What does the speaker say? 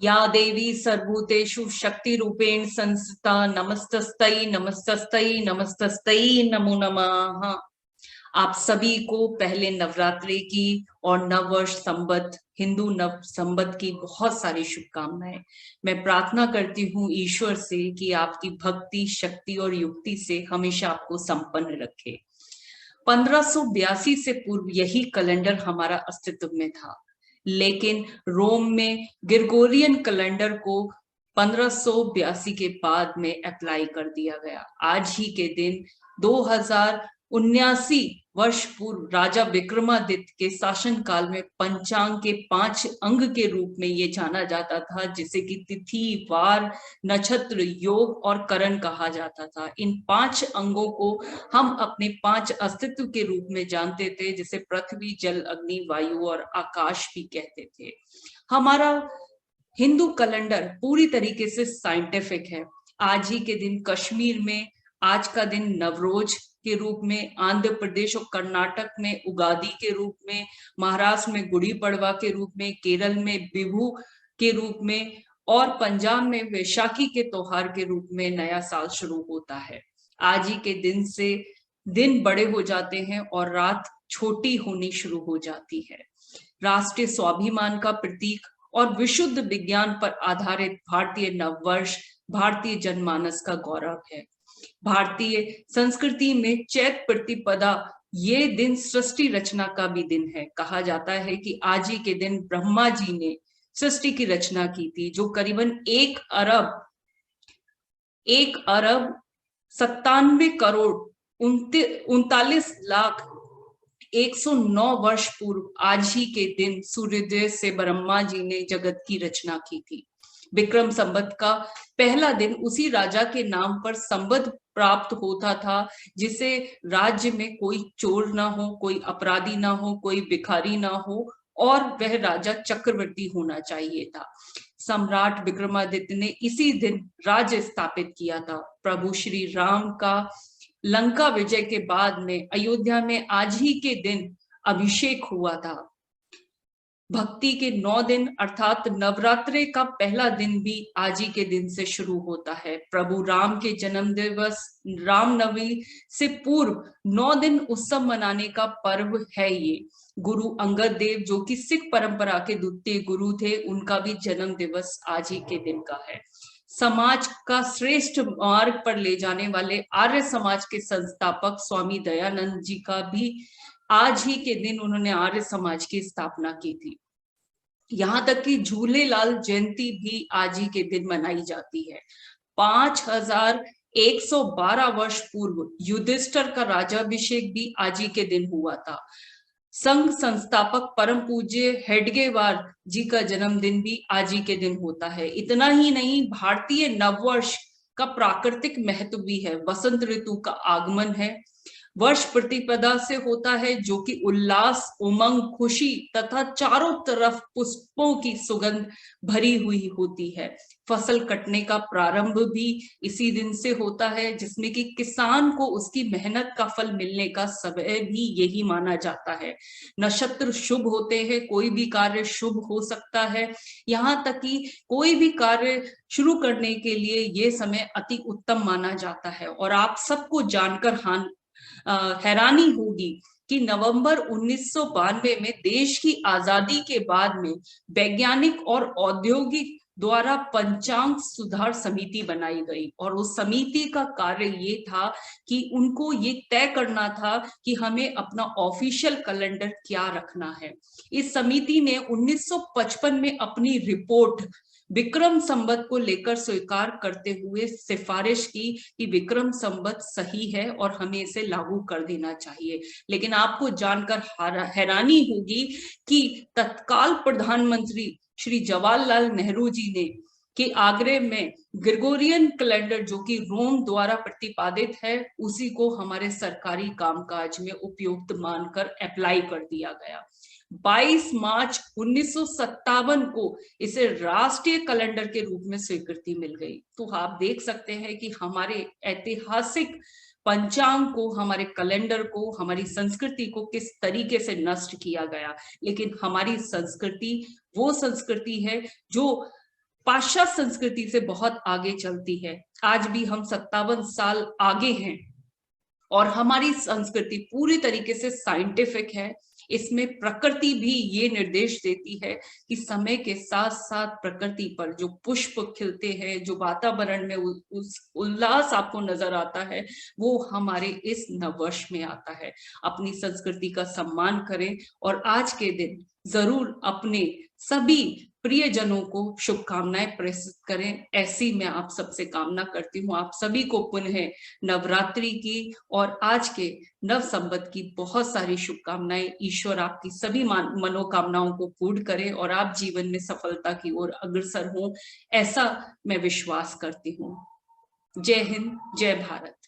या देवी सर्वभूतेषु शक्तिरूपेण संस्थिता नमस्तस्तै नमस्तस्तै नमस्तस्तै नमो नमः। आप सभी को पहले नवरात्रि की और नववर्ष संबत हिंदू नव संबत की बहुत सारी शुभकामनाएं। मैं प्रार्थना करती हूँ ईश्वर से कि आपकी भक्ति शक्ति और युक्ति से हमेशा आपको संपन्न रखे। 1582 से पूर्व यही कैलेंडर हमारा अस्तित्व में था, लेकिन रोम में ग्रेगोरियन कैलेंडर को 1582 के बाद में अप्लाई कर दिया गया। आज ही के दिन 2079 वर्ष पूर्व राजा विक्रमादित्य के शासन काल में पंचांग के 5 अंग के रूप में ये जाना जाता था, जिसे कि तिथि वार नक्षत्र योग और करण कहा जाता था। इन 5 अंगों को हम अपने 5 अस्तित्व के रूप में जानते थे, जिसे पृथ्वी जल अग्नि वायु और आकाश भी कहते थे। हमारा हिंदू कैलेंडर पूरी तरीके से साइंटिफिक है। आज ही के दिन कश्मीर में आज का दिन नवरोज के रूप में, आंध्र प्रदेश और कर्नाटक में उगादी के रूप में, महाराष्ट्र में गुड़ी पड़वा के रूप में, केरल में बिहू के रूप में और पंजाब में वैशाखी के त्योहार के रूप में नया साल शुरू होता है। आज ही के दिन से दिन बड़े हो जाते हैं और रात छोटी होनी शुरू हो जाती है। राष्ट्रीय स्वाभिमान का प्रतीक और विशुद्ध विज्ञान पर आधारित भारतीय नववर्ष भारतीय जनमानस का गौरव है। भारतीय संस्कृति में चैत प्रतिपदा ये दिन सृष्टि रचना का भी दिन है। कहा जाता है कि आज ही के दिन ब्रह्मा जी ने सृष्टि की रचना की थी, जो करीबन 1 अरब 97 करोड़ 39 लाख 109 वर्ष पूर्व आज ही के दिन सूर्योदय से ब्रह्मा जी ने जगत की रचना की थी। विक्रम संवत का पहला दिन उसी राजा के नाम पर संवत प्राप्त होता था, जिसे राज्य में कोई चोर ना हो, कोई अपराधी ना हो, कोई भिखारी ना हो और वह राजा चक्रवर्ती होना चाहिए था। सम्राट विक्रमादित्य ने इसी दिन राज्य स्थापित किया था। प्रभु श्री राम का लंका विजय के बाद में अयोध्या में आज ही के दिन अभिषेक हुआ था। भक्ति के 9 दिन अर्थात नवरात्रि का पहला दिन भी आज ही के दिन से शुरू होता है। प्रभु राम के जन्म दिवस रामनवमी से पूर्व 9 दिन उत्सव मनाने का पर्व है ये। गुरु अंगद देव, जो कि सिख परंपरा के द्वितीय गुरु थे, उनका भी जन्म दिवस आज ही के दिन का है। समाज का श्रेष्ठ मार्ग पर ले जाने वाले आर्य समाज के संस्थापक स्वामी दयानंद जी का भी आज ही के दिन उन्होंने आर्य समाज की स्थापना की थी। यहाँ तक कि झूलेलाल जयंती भी आज ही के दिन मनाई जाती है। 5112 वर्ष पूर्व युधिष्ठिर का राज्याभिषेक भी आज ही के दिन हुआ था। संघ संस्थापक परम पूज्य हेडगेवार जी का जन्मदिन भी आज ही के दिन होता है। इतना ही नहीं, भारतीय नववर्ष का प्राकृतिक महत्व भी है। वसंत ऋतु का आगमन है, वर्ष प्रतिपदा से होता है, जो कि उल्लास उमंग खुशी तथा चारों तरफ पुष्पों की सुगंध भरी हुई होती है। फसल कटने का प्रारंभ भी इसी दिन से होता है, जिसमें कि किसान को उसकी मेहनत का फल मिलने का समय भी यही माना जाता है। नक्षत्र शुभ होते हैं, कोई भी कार्य शुभ हो सकता है। यहाँ तक कि कोई भी कार्य शुरू करने के लिए ये समय अति उत्तम माना जाता है। और आप सबको जानकर हैरानी होगी कि नवंबर 1992 में देश की आजादी के बाद में वैज्ञानिक और औद्योगिक द्वारा पंचांग सुधार समिति बनाई गई और उस समिति का कार्य ये था कि उनको ये तय करना था कि हमें अपना ऑफिशियल कैलेंडर क्या रखना है। इस समिति ने 1955 में अपनी रिपोर्ट विक्रम संवत को लेकर स्वीकार करते हुए सिफारिश की कि विक्रम संवत सही है और हमें इसे लागू कर देना चाहिए। लेकिन आपको जानकर हैरानी होगी कि तत्काल प्रधानमंत्री श्री जवाहरलाल नेहरू जी ने के आग्रह में ग्रेगोरियन कैलेंडर, जो कि रोम द्वारा प्रतिपादित है, उसी को हमारे सरकारी कामकाज में उपयुक्त मानकर अप्लाई कर दिया गया। 22 मार्च 1957 को इसे राष्ट्रीय कैलेंडर के रूप में स्वीकृति मिल गई। तो आप देख सकते हैं कि हमारे ऐतिहासिक पंचांग को, हमारे कैलेंडर को, हमारी संस्कृति को किस तरीके से नष्ट किया गया। लेकिन हमारी संस्कृति वो संस्कृति है जो पाश्चात्य संस्कृति से बहुत आगे चलती है। आज भी हम 57 साल आगे हैं और हमारी संस्कृति पूरी तरीके से साइंटिफिक है। इसमें प्रकृति भी ये निर्देश देती है कि समय के साथ साथ प्रकृति पर जो पुष्प खिलते हैं, जो वातावरण में उस उल्लास आपको नजर आता है, वो हमारे इस नववर्ष में आता है। अपनी संस्कृति का सम्मान करें और आज के दिन जरूर अपने सभी प्रियजनों को शुभकामनाएं प्रेषित करें, ऐसी मैं आप सबसे कामना करती हूँ। आप सभी को पुनः नवरात्रि की और आज के नव संवत की बहुत सारी शुभकामनाएं। ईश्वर आपकी सभी मनोकामनाओं को पूर्ण करे और आप जीवन में सफलता की ओर अग्रसर हों, ऐसा मैं विश्वास करती हूँ। जय हिंद, जय भारत।